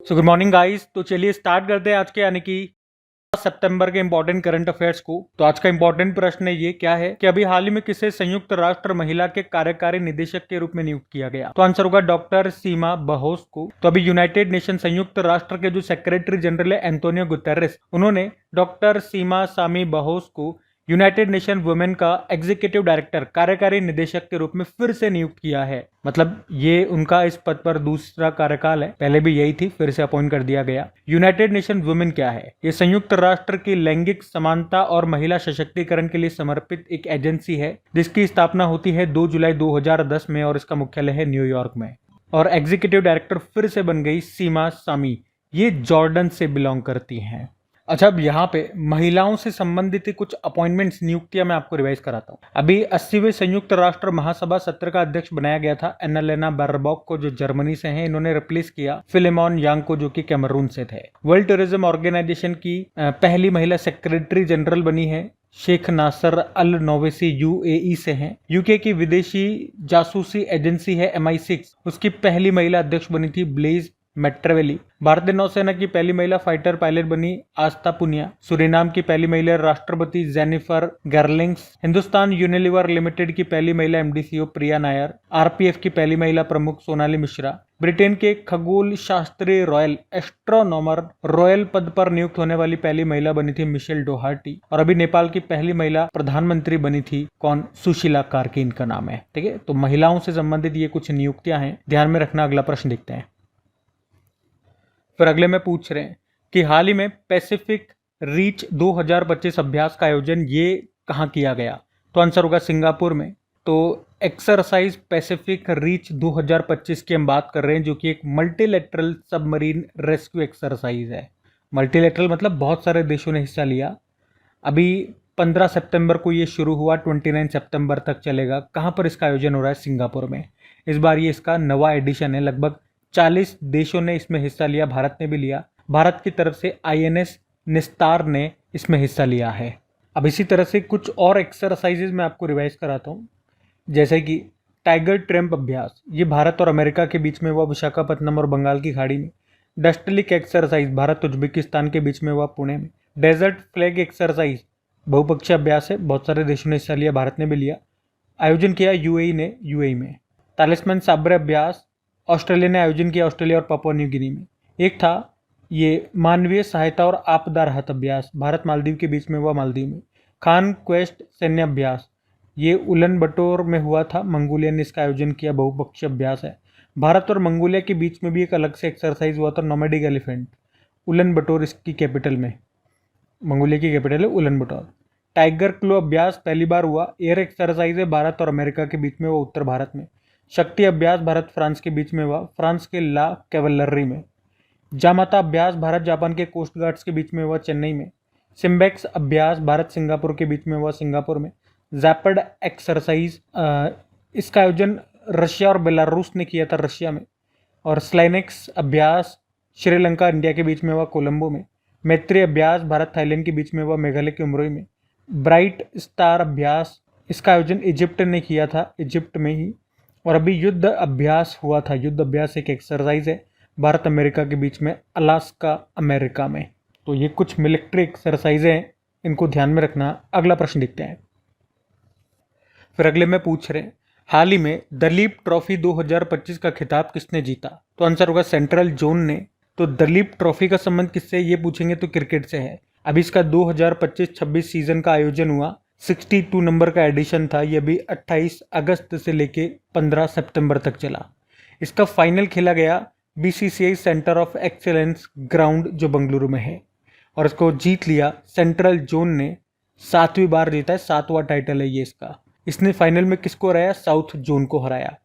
So good morning guys. तो चलिए start करते हैं आज के यानी कि सितंबर के इंपॉर्टेंट करंट अफेयर्स को। तो आज का इंपॉर्टेंट प्रश्न ये क्या है कि अभी हाल ही में किसे संयुक्त राष्ट्र महिला के कार्यकारी निदेशक के रूप में नियुक्त किया गया। तो आंसर होगा डॉक्टर सीमा बहोस को। तो अभी यूनाइटेड नेशन संयुक्त राष्ट्र के जो सेक्रेटरी जनरल है एंटोनियो गुतेरेस, उन्होंने डॉक्टर सीमा सामी बहोस को यूनाइटेड नेशन वुमेन का एग्जीक्यूटिव डायरेक्टर कार्यकारी निदेशक के रूप में फिर से नियुक्त किया है। मतलब ये उनका इस पद पर दूसरा कार्यकाल है, पहले भी यही थी, फिर से अपॉइंट कर दिया गया। यूनाइटेड नेशन वुमेन क्या है? ये संयुक्त राष्ट्र की लैंगिक समानता और महिला सशक्तिकरण के लिए समर्पित एक एजेंसी है जिसकी स्थापना होती है 2 जुलाई 2010 में और इसका मुख्यालय है न्यूयॉर्क में। और एग्जीक्यूटिव डायरेक्टर फिर से बन गई सीमा सामी, ये जॉर्डन से बिलोंग करती हैं। अच्छा, अब यहाँ पे महिलाओं से संबंधित कुछ अपॉइंटमेंट्स, नियुक्तियां मैं आपको रिवाइज कराता हूँ। अभी 80वें संयुक्त राष्ट्र महासभा सत्र का अध्यक्ष बनाया गया था एनालेना बारबॉक को, जो जर्मनी से हैं। इन्होंने रिप्लेस किया फिलेमॉन यांग को, जो कि कैमरून से थे। वर्ल्ड टूरिज्म ऑर्गेनाइजेशन की पहली महिला सेक्रेटरी जनरल बनी है शेख नासर अल नोवेसी, यूएई से हैं। यूके की विदेशी जासूसी एजेंसी है MI6, उसकी पहली महिला अध्यक्ष बनी थी ब्लेज मेट्रेवेली। भारतीय नौसेना की पहली महिला फाइटर पायलट बनी आस्था पुनिया। सुरीनाम की पहली महिला राष्ट्रपति जेनिफर गर्लिंग्स। हिंदुस्तान यूनिलीवर लिमिटेड की पहली महिला MD/CO प्रिया नायर। RPF की पहली महिला प्रमुख सोनाली मिश्रा। ब्रिटेन के खगोल शास्त्री रॉयल एस्ट्रोनॉमर रॉयल पद पर नियुक्त होने वाली पहली महिला बनी थी मिशेल डोहार्टी। और अभी नेपाल की पहली महिला प्रधानमंत्री बनी थी कौन? सुशीला कार्की इनका नाम है। ठीक है, तो महिलाओं से संबंधित ये कुछ नियुक्तियां हैं, ध्यान में रखना। अगला प्रश्न देखते हैं। फिर अगले में पूछ रहे हैं कि हाल ही में पैसिफिक रीच 2025 अभ्यास का आयोजन ये कहाँ किया गया। तो आंसर होगा सिंगापुर में। तो एक्सरसाइज पैसिफिक रीच 2025 की हम बात कर रहे हैं, जो कि एक मल्टीलेटरल सबमरीन रेस्क्यू एक्सरसाइज है। मल्टीलेटरल मतलब बहुत सारे देशों ने हिस्सा लिया। अभी 15 सितंबर को ये शुरू हुआ, 29 सितंबर तक चलेगा। कहाँ पर इसका आयोजन हो रहा है? सिंगापुर में। इस बार ये इसका नवा एडिशन है। लगभग 40 देशों ने इसमें हिस्सा लिया, भारत ने भी लिया। भारत की तरफ से INS निस्तार ने इसमें हिस्सा लिया है। अब इसी तरह से कुछ और एक्सरसाइजेज मैं आपको रिवाइज कराता हूँ, जैसे कि टाइगर ट्रैम्प अभ्यास, ये भारत और अमेरिका के बीच में हुआ विशाखापट्टनम और बंगाल की खाड़ी में। डस्टलिक एक्सरसाइज भारत उज्बेकिस्तान के बीच में हुआ पुणे में। डेजर्ट फ्लैग एक्सरसाइज बहुपक्षीय अभ्यास है, बहुत सारे देशों ने हिस्सा लिया, भारत ने भी लिया। आयोजन किया UAE ने, UAE में। तालिस्मान साब्रे अभ्यास ऑस्ट्रेलिया ने आयोजन किया, ऑस्ट्रेलिया और पापुआ न्यू गिनी में। एक था ये मानवीय सहायता और आपदा राहत अभ्यास, भारत मालदीव के बीच में हुआ, मालदीव में। खान क्वेस्ट सैन्य अभ्यास, ये उलन बटोर में हुआ था, मंगोलिया ने इसका आयोजन किया, बहुपक्षीय अभ्यास है। भारत और मंगोलिया के बीच में भी एक अलग से एक्सरसाइज हुआ था, नोमैडिक एलिफेंट। उलन बटोर इसकी कैपिटल में, मंगोलिया की कैपिटल है उलन बटोर। टाइगर क्लो अभ्यास पहली बार हुआ, एयर एक्सरसाइज है, भारत और अमेरिका के बीच में हुआ, उत्तर भारत में। शक्ति अभ्यास भारत फ्रांस के बीच में हुआ, फ्रांस के ला कैवलरी में। जामाता अभ्यास भारत जापान के कोस्ट गार्ड्स के बीच में हुआ, चेन्नई में। सिम्बेक्स अभ्यास भारत सिंगापुर के बीच में हुआ, सिंगापुर में। जैपड एक्सरसाइज इसका आयोजन रशिया और बेलारूस ने किया था, रशिया में। और स्लाइनेक्स अभ्यास श्रीलंका इंडिया के बीच में हुआ, कोलंबो में। मैत्री अभ्यास भारत थाईलैंड के बीच में हुआ, मेघालय के उमरोई में। ब्राइट स्टार अभ्यास इसका आयोजन इजिप्ट ने किया था, इजिप्ट में ही। और अभी युद्ध अभ्यास हुआ था, युद्ध अभ्यास एक एक्सरसाइज है, भारत अमेरिका के बीच में, अलास्का अमेरिका में। तो ये कुछ मिलिट्री एक्सरसाइज हैं, इनको ध्यान में रखना। अगला प्रश्न देखते हैं। फिर अगले में पूछ रहे हैं हाल ही में दलीप ट्रॉफी 2025 का खिताब किसने जीता। तो आंसर होगा सेंट्रल जोन ने। तो दलीप ट्रॉफी का संबंध किससे, ये पूछेंगे तो क्रिकेट से है। अभी इसका 2025-26 सीजन का आयोजन हुआ, 62 नंबर का एडिशन था। ये भी 28 अगस्त से लेके 15 सितंबर तक चला। इसका फाइनल खेला गया BCCI centre of excellence ground, जो बंगलुरु में है। और इसको जीत लिया सेंट्रल जोन ने, 7वीं बार जीता है, 7वां टाइटल है ये इसका। इसने फाइनल में किसको हराया? साउथ जोन को हराया।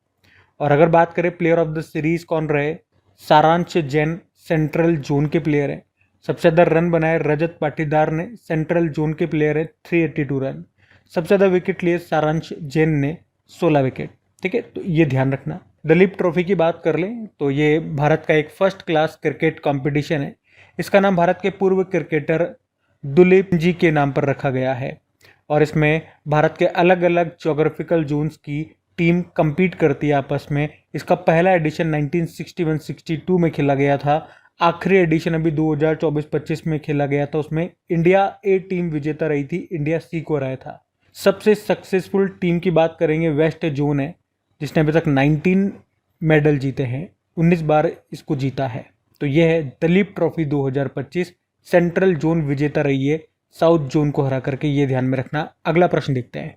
और अगर बात करें प्लेयर ऑफ द सीरीज कौन रहे, सारांश जैन सेंट्रल जोन के प्लेयर है। सबसे ज़्यादा रन बनाए रजत पाटीदार ने, सेंट्रल जोन के प्लेयर है, 382 रन। सबसे ज़्यादा विकेट लिए सारांश जैन ने, 16 विकेट। ठीक है, तो ये ध्यान रखना। दलीप ट्रॉफी की बात कर लें तो ये भारत का एक फर्स्ट क्लास क्रिकेट कंपटीशन है। इसका नाम भारत के पूर्व क्रिकेटर दुलीप जी के नाम पर रखा गया है। और इसमें भारत के अलग अलग ज्योग्राफिकल जोन्स की टीम compete करती है आपस में। इसका पहला एडिशन 1961-62 में खेला गया था। आखिरी एडिशन अभी 2024-25 में खेला गया था, उसमें इंडिया ए टीम विजेता रही थी, इंडिया सी को रहा था। सबसे सक्सेसफुल टीम की बात करेंगे, वेस्ट जोन है जिसने अभी तक 19 मेडल जीते हैं, 19 बार इसको जीता है। तो यह है दलीप ट्रॉफी 2025। सेंट्रल जोन विजेता रही है साउथ जोन को हरा करके, ये ध्यान में रखना। अगला प्रश्न देखते हैं।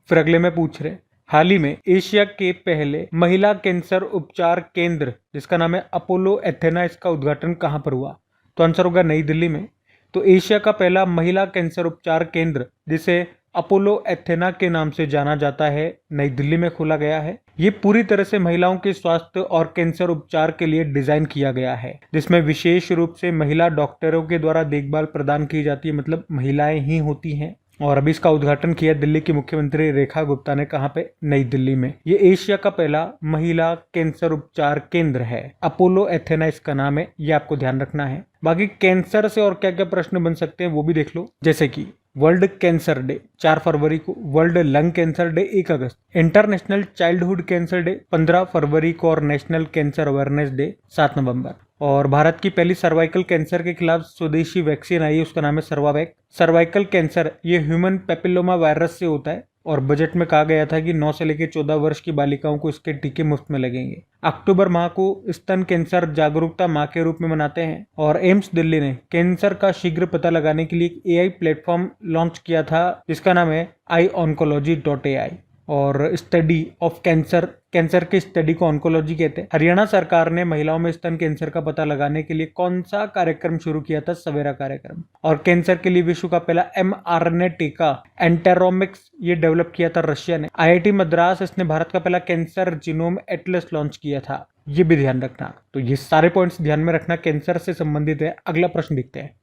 फिर अगले में पूछ रहे, हाल ही में एशिया के पहले महिला कैंसर उपचार केंद्र जिसका नाम है अपोलो एथेना, इसका उद्घाटन कहां पर हुआ? तो आंसर होगा नई दिल्ली में। तो एशिया का पहला महिला कैंसर उपचार केंद्र जिसे अपोलो एथेना के नाम से जाना जाता है, नई दिल्ली में खोला गया है। ये पूरी तरह से महिलाओं के स्वास्थ्य और कैंसर उपचार के लिए डिजाइन किया गया है, जिसमें विशेष रूप से महिला डॉक्टरों के द्वारा देखभाल प्रदान की जाती है, मतलब महिलाएं ही होती हैं। और अभी इसका उद्घाटन किया दिल्ली की मुख्यमंत्री रेखा गुप्ता ने, कहां पे? नई दिल्ली में। ये एशिया का पहला महिला कैंसर उपचार केंद्र है, अपोलो एथेना इसका नाम है, ये आपको ध्यान रखना है। बाकी कैंसर से और क्या क्या प्रश्न बन सकते हैं वो भी देख लो, जैसे कि वर्ल्ड कैंसर डे 4 फरवरी को, वर्ल्ड लंग कैंसर डे 1 अगस्त, इंटरनेशनल चाइल्डहुड कैंसर डे 15 फरवरी को और नेशनल कैंसर अवेयरनेस डे 7 नवंबर। और भारत की पहली सर्वाइकल कैंसर के खिलाफ स्वदेशी वैक्सीन आई है, उसका नाम है सर्वावैक। सर्वाइकल कैंसर ये ह्यूमन पेपिलोमा वायरस से होता है और बजट में कहा गया था कि 9 से लेकर 14 वर्ष की बालिकाओं को इसके टीके मुफ्त में लगेंगे। अक्टूबर माह को स्तन कैंसर जागरूकता माह के रूप में मनाते हैं। और एम्स दिल्ली ने कैंसर का शीघ्र पता लगाने के लिए एक एआई प्लेटफॉर्म लॉन्च किया था जिसका नाम है iOncology.ai। और स्टडी ऑफ कैंसर के स्टडी को ऑन्कोलॉजी कहते हैं। हरियाणा सरकार ने महिलाओं में स्तन कैंसर का पता लगाने के लिए कौन सा कार्यक्रम शुरू किया था? सवेरा कार्यक्रम। और कैंसर के लिए विश्व का पहला mRNA टीका एंटेरोमिक्स ये डेवलप किया था रशिया ने। IIT मद्रास इसने भारत का पहला कैंसर जीनोम एटलस लॉन्च किया था, ये भी ध्यान रखना। तो ये सारे पॉइंट्स ध्यान में रखना, कैंसर से संबंधित है। अगला प्रश्न देखते हैं।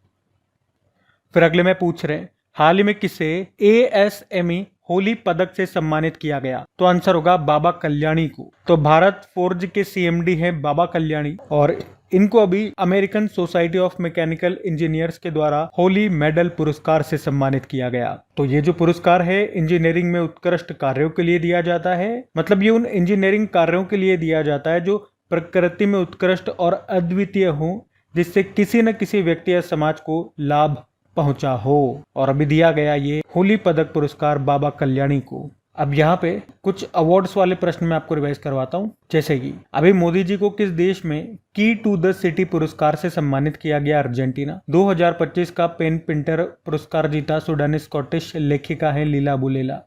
फिर अगले में पूछ रहे हैं, हाल ही में किसे ASME होली पदक से सम्मानित किया गया? तो आंसर होगा बाबा कल्याणी को। तो भारत फोर्ज के CMD हैं बाबा कल्याणी, और इनको अभी American society of mechanical engineers के द्वारा होली मेडल पुरस्कार से सम्मानित किया गया। तो ये जो पुरस्कार है इंजीनियरिंग में उत्कृष्ट कार्यों के लिए दिया जाता है, मतलब ये उन इंजीनियरिंग कार्यों के लिए दिया जाता है जो प्रकृति में उत्कृष्ट और अद्वितीय हो, जिससे किसी न किसी व्यक्ति या समाज को लाभ पहुंचा हो। और अभी दिया गया ये होली पदक पुरस्कार बाबा कल्याणी को। अब यहाँ पे कुछ अवार्ड्स वाले प्रश्न मैं आपको रिवाइज करवाता हूँ, जैसे कि अभी मोदी जी को किस देश में की टू द सिटी पुरस्कार से सम्मानित किया गया? अर्जेंटीना। 2025 का पेन पिंटर पुरस्कार जीता सूडानी स्कॉटिश लेखिका है लीला बुलेला।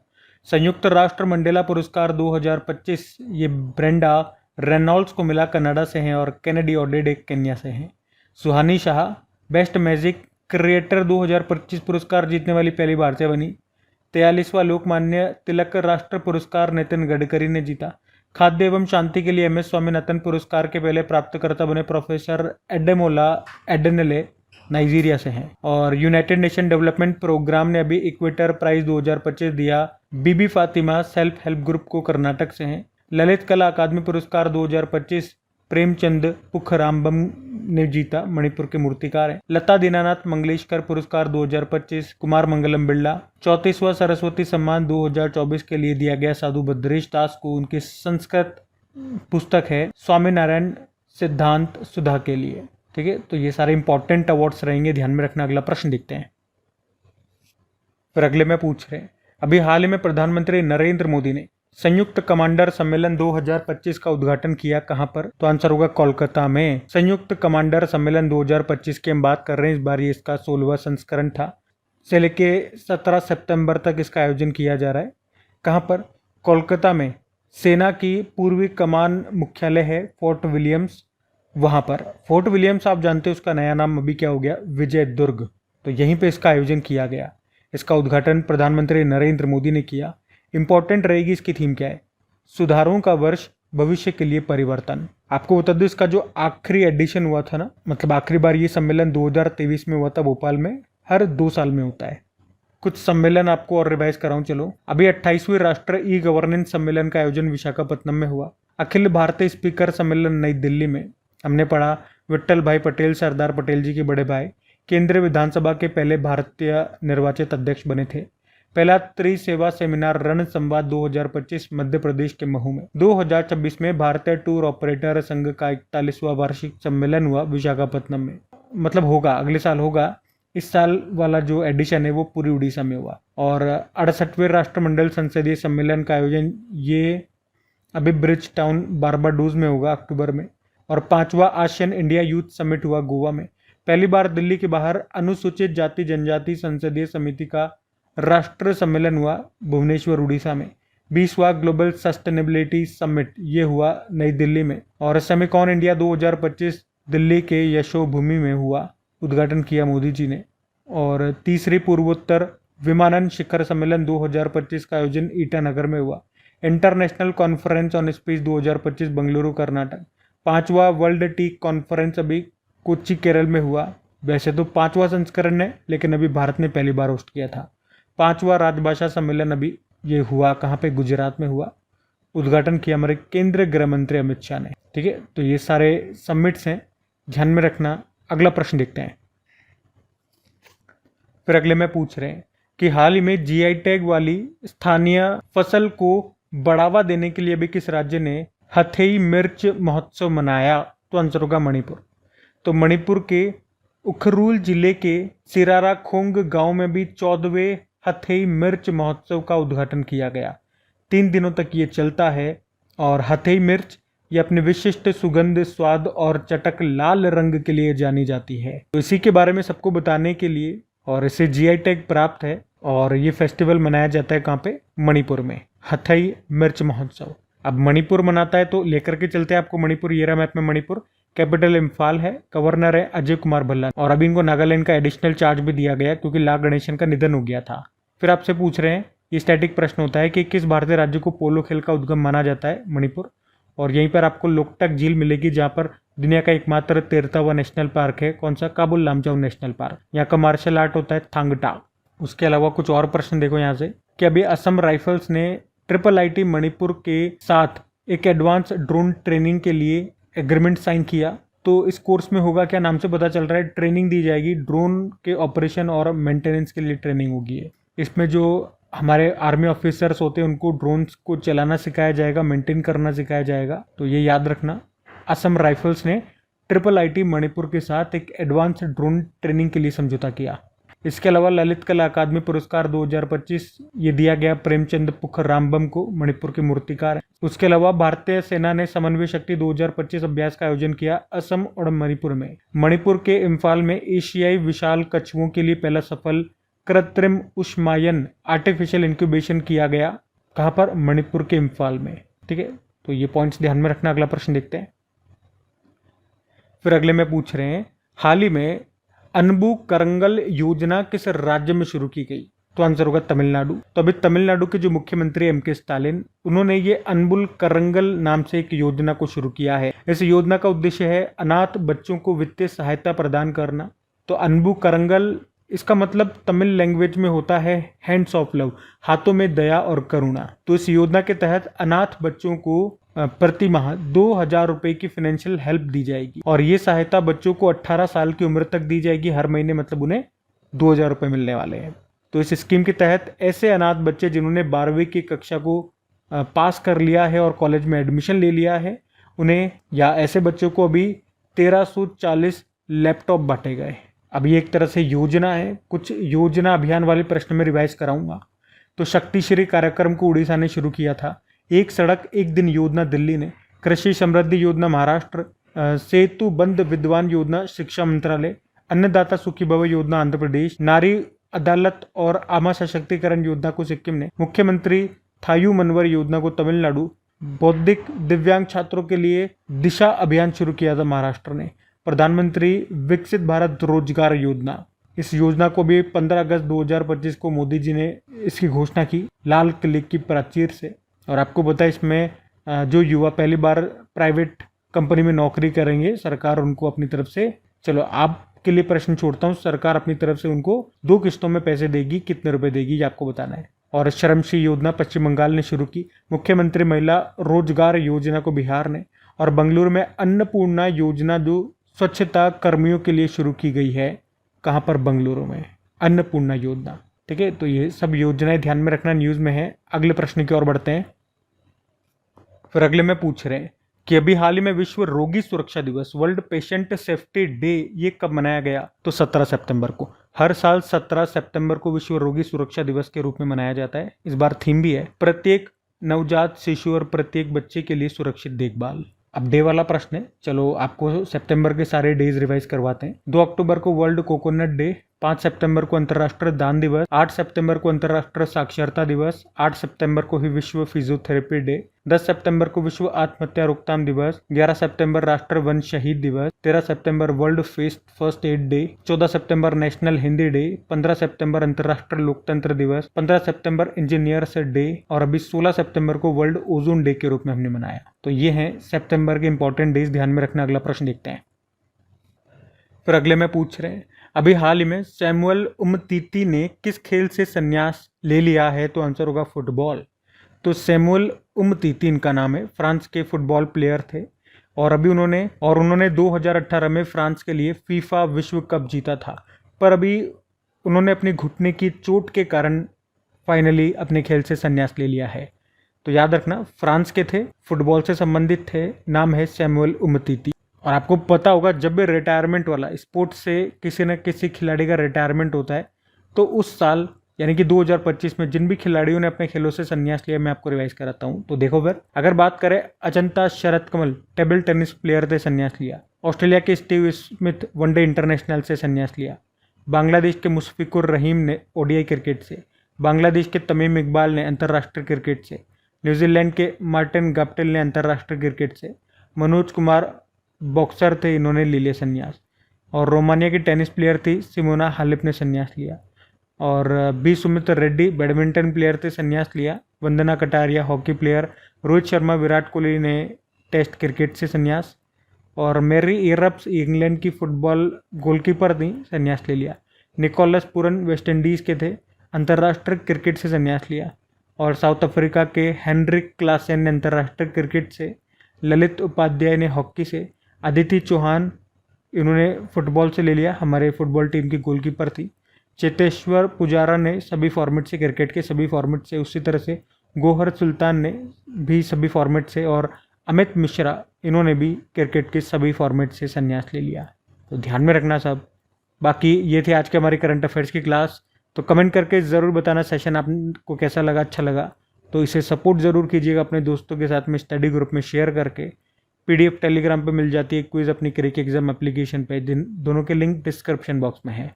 संयुक्त राष्ट्र मंडेला पुरस्कार 2025 ये ब्रेंडा रेनॉल्ड्स को मिला, कनाडा से हैं, और केनेडी ओडेड केन्या से हैं। सुहानी शाह बेस्ट मैजिक क्रिएटर 2025 पुरस्कार जीतने वाली पहली भारतीय बनी। 43वां लोकमान्य तिलक राष्ट्र पुरस्कार नितिन गडकरी ने जीता। खाद्य एवं शांति के लिए MS स्वामीनाथन पुरस्कार के पहले प्राप्तकर्ता बने प्रोफेसर एडेमोला एडेनेले, नाइजीरिया से हैं। और यूनाइटेड नेशन डेवलपमेंट प्रोग्राम ने अभी इक्वेटर प्राइज 2025 दिया बीबी फातिमा सेल्फ हेल्प ग्रुप को, कर्नाटक से हैं। ललित कला अकादमी पुरस्कार 2025 प्रेमचंद पुखरामबम ने जीता, मणिपुर के मूर्तिकार हैं। लता दीनानाथ मंगेशकर पुरस्कार 2025 कुमार मंगलम बिरला। 34वां सरस्वती सम्मान 2024 के लिए दिया गया साधु भद्रेश दास को, उनकी संस्कृत पुस्तक है स्वामीनारायण सिद्धांत सुधा के लिए। ठीक है, तो ये सारे इंपॉर्टेंट अवार्ड्स रहेंगे, ध्यान में रखना। अगला प्रश्न देखते हैं। फिर अगले में पूछ रहे हैं, अभी हाल ही में प्रधानमंत्री नरेंद्र मोदी ने संयुक्त कमांडर सम्मेलन 2025 का उद्घाटन किया, कहां पर? तो आंसर होगा कोलकाता में। संयुक्त कमांडर सम्मेलन 2025 की हम बात कर रहे हैं, इस बार ये इसका 16वां संस्करण था। से लेके 17 सितंबर तक इसका आयोजन किया जा रहा है। कहां पर? कोलकाता में। सेना की पूर्वी कमान मुख्यालय है फोर्ट विलियम्स, वहां पर। फोर्ट विलियम्स आप जानते हो, उसका नया नाम अभी क्या हो गया? विजय दुर्ग। तो यहीं पे इसका आयोजन किया गया। इसका उद्घाटन प्रधानमंत्री नरेंद्र मोदी ने किया। इंपॉर्टेंट रहेगी इसकी थीम क्या है? सुधारों का वर्ष, भविष्य के लिए परिवर्तन। आपको बता दो, इसका जो आखिरी एडिशन हुआ था ना, मतलब आखिरी बार ये सम्मेलन 2023 में हुआ था भोपाल में, हर 2 साल में होता है। कुछ सम्मेलन आपको और रिवाइज कराऊं, चलो। अभी 28वीं राष्ट्रीय ई गवर्नेंस सम्मेलन का आयोजन विशाखापट्टनम में हुआ। अखिल भारतीय स्पीकर सम्मेलन नई दिल्ली में। हमने पढ़ा विट्ठल भाई पटेल सरदार पटेल जी के बड़े भाई, केंद्रीय विधानसभा के पहले भारतीय निर्वाचित अध्यक्ष बने थे। पहला त्रिसेवा सेमिनार रण संवाद 2025 मध्य प्रदेश के महू में। 2026 में भारतीय टूर ऑपरेटर संघ का 41वां वार्षिक सम्मेलन हुआ विशाखापत्तनम में, मतलब होगा अगले साल होगा। इस साल वाला जो एडिशन है वो पूरी उड़ीसा में हुआ। और 68वें राष्ट्रमंडल संसदीय सम्मेलन का आयोजन ये अभी ब्रिज टाउन बारबाडोज में होगा अक्टूबर में। और 5वां आसियान इंडिया यूथ समिट हुआ गोवा में। पहली बार दिल्ली के बाहर अनुसूचित जाति जनजाति संसदीय समिति का राष्ट्रीय सम्मेलन हुआ भुवनेश्वर उड़ीसा में। 20वां ग्लोबल सस्टेनेबिलिटी समिट ये हुआ नई दिल्ली में। और सेमिकॉन इंडिया 2025 दिल्ली के यशोभूमि में हुआ, उद्घाटन किया मोदी जी ने। और तीसरी पूर्वोत्तर विमानन शिखर सम्मेलन 2025 का आयोजन ईटानगर में हुआ। International conference on space 2025 Bengaluru Karnataka. 5वां वर्ल्ड टी कॉन्फ्रेंस अभी कोच्चि केरल में हुआ। वैसे तो 5वां संस्करण है, लेकिन अभी भारत ने पहली बार होस्ट किया था। 5वां राजभाषा सम्मेलन अभी ये हुआ कहाँ पे, गुजरात में हुआ। उद्घाटन किया हमारे केंद्रीय गृह मंत्री अमित शाह ने। ठीक है, तो ये सारे समिट्स हैं, ध्यान में रखना। अगला प्रश्न देखते हैं। फिर अगले में पूछ रहे हैं कि हाल ही में जीआई टैग वाली स्थानीय फसल को बढ़ावा देने के लिए भी किस राज्य ने हथेई मिर्च महोत्सव मनाया? तो आंसर होगा मणिपुर। तो मणिपुर के उखरुल जिले के सिराराखोंग गांव में भी 14वें हथेई मिर्च महोत्सव का उद्घाटन किया गया। 3 दिनों तक ये चलता है। और हथेई मिर्च ये अपने विशिष्ट सुगंध, स्वाद और चटक लाल रंग के लिए जानी जाती है। तो इसी के बारे में सबको बताने के लिए, और इसे जीआई टैग प्राप्त है। और ये फेस्टिवल मनाया जाता है कहाँ पे? मणिपुर में, हथेई मिर्च महोत्सव। अब मणिपुर मनाता है तो लेकर के चलते हैं आपको मणिपुर। ये रहा मैप में मणिपुर। कैपिटल इम्फाल है, गवर्नर है अजय कुमार भल्ला। और अभी इनको नागालैंड का एडिशनल चार्ज भी दिया गया क्योंकि ला गणेशन का निधन हो गया था। फिर आपसे पूछ रहे हैं, ये स्टैटिक प्रश्न होता है कि किस भारतीय राज्य को पोलो खेल का उद्गम माना जाता है? मणिपुर। और यहीं पर आपको लोकटक झील मिलेगी, जहाँ पर दुनिया का एकमात्र तैरता हुआ नेशनल पार्क है। कौन सा? Kabul Lamjao national park. यहाँ का मार्शल आर्ट होता है थांगटा। उसके अलावा कुछ और प्रश्न देखो यहाँ से कि अभी असम राइफल्स ने IIIT मणिपुर के साथ एक एडवांस ड्रोन ट्रेनिंग के लिए एग्रीमेंट साइन किया। तो इस कोर्स में होगा क्या? नाम से पता चल रहा है ट्रेनिंग दी जाएगी, ड्रोन के ऑपरेशन और मेंटेनेंस के लिए ट्रेनिंग होगी। इसमें जो हमारे आर्मी ऑफिसर्स होते हैं उनको ड्रोन्स को चलाना सिखाया जाएगा, मेंटेन करना सिखाया जाएगा। तो ये याद रखना। असम राइफल्स ने IIIT मणिपुर के साथ एक एडवांस ड्रोन ट्रेनिंग के लिए समझौता किया। इसके अलावा ललित कला अकादमी पुरस्कार 2025 ये दिया गया प्रेमचंद पुखरामबम को, मणिपुर के मूर्तिकार हैं। उसके अलावा भारतीय सेना ने समन्वय शक्ति 2025 अभ्यास का आयोजन किया असम और मणिपुर में। मणिपुर के इम्फाल में एशियाई विशाल कछुओं के लिए पहला सफल कृत्रिम उष्मायन आर्टिफिशियल इंक्यूबेशन किया गया। कहाँ पर? मणिपुर के इम्फाल में। ठीक है, तो ये पॉइंट्स ध्यान में रखना। अगला प्रश्न देखते हैं। फिर अगले में पूछ रहे हैं, हाल ही में अनबू करंगल योजना किस राज्य में शुरू की गई? तो आंसर होगा तमिलनाडु। तो अभी तमिलनाडु के जो मुख्यमंत्री एम.के. स्टालिन, उन्होंने ये अनबुल करंगल नाम से एक योजना को शुरू किया है। इस योजना का उद्देश्य है अनाथ बच्चों को वित्तीय सहायता प्रदान करना। तो अनबू करंगल, इसका मतलब तमिल लैंग्वेज में होता है हैंड्स ऑफ लव, हाथों में दया और करुणा। तो इस योजना के तहत अनाथ बच्चों को प्रति माह 2000 रुपए की फाइनेंशियल हेल्प दी जाएगी। और ये सहायता बच्चों को 18 साल की उम्र तक दी जाएगी हर महीने, मतलब उन्हें 2000 रुपए मिलने वाले हैं। तो इस स्कीम के तहत ऐसे अनाथ बच्चे जिन्होंने 12वीं की कक्षा को पास कर लिया है और कॉलेज में एडमिशन ले लिया है, उन्हें, या ऐसे बच्चों को अभी 1340 लैपटॉप बांटे गए। अब ये एक तरह से योजना है। कुछ योजना अभियान वाले प्रश्न में रिवाइज कराऊंगा। तो शक्तिश्री कार्यक्रम को उड़ीसा ने शुरू किया था। एक सड़क एक दिन योजना दिल्ली ने, कृषि समृद्धि योजना महाराष्ट्र, सेतु बंद विद्वान योजना शिक्षा मंत्रालय, अन्नदाता सुखी भव योजना आंध्र प्रदेश, नारी अदालत और आमा सशक्तिकरण योजना को सिक्किम ने, मुख्यमंत्री थायू मनवर योजना को तमिलनाडु, बौद्धिक दिव्यांग छात्रों के लिए दिशा अभियान शुरू किया था महाराष्ट्र ने, प्रधानमंत्री विकसित भारत रोजगार योजना, इस योजना को भी 15 अगस्त 2025 को मोदी जी ने इसकी घोषणा की लाल किले की प्राचीर से। और आपको पता है इसमें जो युवा पहली बार प्राइवेट कंपनी में नौकरी करेंगे, सरकार उनको अपनी तरफ से, चलो आपके लिए प्रश्न छोड़ता हूँ, सरकार अपनी तरफ से उनको 2 किस्तों में पैसे देगी। कितने रुपए देगी ये आपको बताना है। और श्रमश्री योजना पश्चिम बंगाल ने शुरू की, मुख्यमंत्री महिला रोजगार योजना को बिहार ने, और बेंगलुरु में अन्नपूर्णा योजना जो स्वच्छता कर्मियों के लिए शुरू की गई है। कहाँ पर? बेंगलुरु में अन्नपूर्णा योजना। ठीक है, तो ये सब योजनाएं ध्यान में रखना, न्यूज़ में है। अगले प्रश्न की ओर बढ़ते हैं। फिर अगले में पूछ रहे हैं कि अभी हाल ही में विश्व रोगी सुरक्षा दिवस, वर्ल्ड पेशेंट सेफ्टी डे, ये कब मनाया गया? तो 17 सितंबर को। हर साल 17 सितंबर को विश्व रोगी सुरक्षा दिवस के रूप में मनाया जाता है। इस बार थीम भी है प्रत्येक नवजात शिशु और प्रत्येक बच्चे के लिए सुरक्षित देखभाल। अब डे वाला प्रश्न है, चलो आपको सितंबर के सारे डेज रिवाइज करवाते हैं। 2 अक्टूबर को वर्ल्ड कोकोनट डे, 5 सितंबर को अंतर्राष्ट्रीय दान दिवस, 8 सितंबर को अंतर्राष्ट्रीय साक्षरता दिवस, 8 सितंबर को ही विश्व फिजियोथेरेपी डे, 10 सितंबर को विश्व आत्महत्या रोकथाम दिवस, 11 सितंबर राष्ट्रीय वन शहीद दिवस, 13 सितंबर वर्ल्ड फर्स्ट एड डे, 14 सितंबर नेशनल हिंदी डे, 15 सितंबर अंतर्राष्ट्रीय लोकतंत्र दिवस, 15 सितंबर इंजीनियर्स डे, और अभी 16 सितंबर को वर्ल्ड ओजोन डे के रूप में हमने मनाया। तो ये हैं सितंबर के इंपॉर्टेंट डेज, ध्यान में रखना। अगला प्रश्न देखते हैं। फिर अगले में पूछ रहे हैं अभी हाल ही में सैमुअल उमतीती ने किस खेल से संन्यास ले लिया है? तो आंसर होगा फुटबॉल। तो सैमुअल उमतीती इनका नाम है, फ्रांस के फुटबॉल प्लेयर थे और अभी उन्होंने 2018 में फ्रांस के लिए फीफा विश्व कप जीता था, पर अभी उन्होंने अपनी घुटने की चोट के कारण फाइनली अपने खेल से संन्यास ले लिया है। तो याद रखना, फ्रांस के थे, फुटबॉल से संबंधित थे, नाम है सैमुअल उमतीती। और आपको पता होगा जब भी रिटायरमेंट वाला स्पोर्ट्स से किसी न किसी खिलाड़ी का रिटायरमेंट होता है तो उस साल यानी कि 2025 में जिन भी खिलाड़ियों ने अपने खेलों से संन्यास लिया, मैं आपको रिवाइज कराता हूँ। तो देखो फिर अगर बात करें, Ajanta Sharath Kamal table tennis player से संन्यास लिया, ऑस्ट्रेलिया के स्टीव स्मिथ वनडे इंटरनेशनल से संन्यास लिया, बांग्लादेश के मुशफिकुर रहीम ने ओडीआई क्रिकेट से, बांग्लादेश के तमीम इकबाल ने अंतर्राष्ट्रीय क्रिकेट से, न्यूजीलैंड के मार्टिन गप्टिल ने अंतर्राष्ट्रीय क्रिकेट से, मनोज कुमार बॉक्सर थे, इन्होंने ले लिया संन्यास, और रोमानिया की टेनिस प्लेयर थी सिमोना हालेप ने संन्यास लिया, और B Sumeeth Reddy badminton player थे, संन्यास लिया, वंदना कटारिया हॉकी प्लेयर, रोहित शर्मा विराट कोहली ने टेस्ट क्रिकेट से संन्यास, और मैरी इरप्स इंग्लैंड की फुटबॉल गोलकीपर थी, संन्यास ले लिया, निकोलस पूरन वेस्ट इंडीज़ के थे, अंतर्राष्ट्रीय क्रिकेट से संन्यास लिया, और साउथ अफ्रीका के हेनरिक क्लासेन ने अंतर्राष्ट्रीय क्रिकेट से, ललित उपाध्याय ने हॉकी से, अदिति चौहान इन्होंने फुटबॉल से ले लिया, हमारे फुटबॉल टीम की गोलकीपर थी, चेतेश्वर पुजारा ने सभी फॉर्मेट से, क्रिकेट के सभी फॉर्मेट से, उसी तरह से गोहर सुल्तान ने भी सभी फॉर्मेट से, और अमित मिश्रा इन्होंने भी क्रिकेट के सभी फॉर्मेट से संन्यास ले लिया। तो ध्यान में रखना सब। बाकी ये थे आज के हमारी करंट अफेयर्स की क्लास। तो कमेंट करके ज़रूर बताना सेशन आपको कैसा लगा, अच्छा लगा तो इसे सपोर्ट ज़रूर कीजिएगा अपने दोस्तों के साथ में, स्टडी ग्रुप में शेयर करके। पीडीएफ टेलीग्राम पे मिल जाती है क्विज़ अपनी क्रिक एग्जाम एप्लीकेशन पे, दोनों के लिंक डिस्क्रिप्शन बॉक्स में है।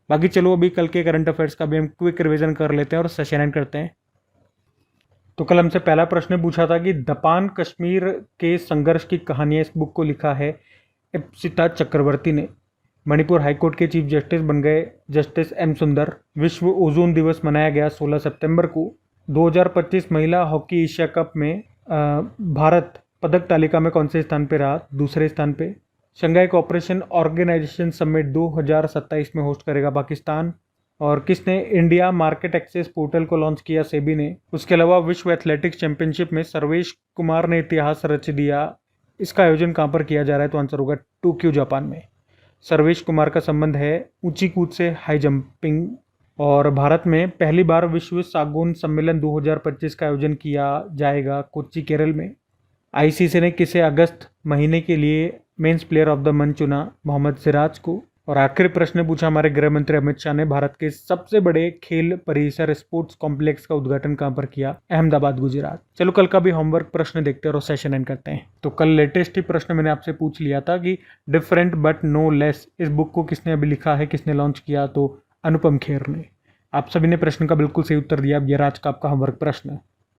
बाकी चलो अभी कल के करंट अफेयर्स का भी हम क्विक रिवीजन कर लेते हैं और सेशन एंड करते हैं। तो कल हमसे पहला प्रश्न पूछा था कि दपान कश्मीर के संघर्ष की कहानियाँ, इस बुक को लिखा है इप्सिता चक्रवर्ती ने। मणिपुर हाईकोर्ट के चीफ जस्टिस बन गए जस्टिस एम सुंदर। विश्व ओजोन दिवस मनाया गया 16 सितंबर को। 2025 महिला हॉकी एशिया कप में भारत पदक तालिका में कौन से स्थान पे रहा? दूसरे स्थान पे। शंघाई कोऑपरेशन ऑर्गेनाइजेशन समिट 2027 में होस्ट करेगा पाकिस्तान। और किसने इंडिया मार्केट एक्सेस पोर्टल को लॉन्च किया? सेबी ने। उसके अलावा विश्व एथलेटिक्स चैंपियनशिप में सर्वेश कुमार ने इतिहास रच दिया। इसका आयोजन कहाँ पर किया जा रहा है? तो आंसर होगा टोक्यो जापान में। सर्वेश कुमार का संबंध है ऊंची कूद से, हाई जंपिंग। और भारत में पहली बार विश्व सागौन सम्मेलन 2025 का आयोजन किया जाएगा कोच्चि केरल में। आईसीसी ने किसे अगस्त महीने के लिए men's player of the month चुना? मोहम्मद सिराज को। और आखिरी प्रश्न पूछा हमारे गृह मंत्री अमित शाह ने, भारत के सबसे बड़े खेल परिसर स्पोर्ट्स कॉम्प्लेक्स का उद्घाटन कहां पर किया? अहमदाबाद, गुजरात। चलो कल का भी होमवर्क प्रश्न देखते हैं और सेशन एंड करते हैं। तो कल लेटेस्ट ही प्रश्न मैंने आपसे पूछ लिया था कि डिफरेंट बट नो लेस, इस बुक को किसने अभी लिखा है, किसने लॉन्च किया? तो अनुपम खेर ने। आप सभी ने प्रश्न का बिल्कुल सही उत्तर दिया। अब ये आज का आपका होमवर्क प्रश्न।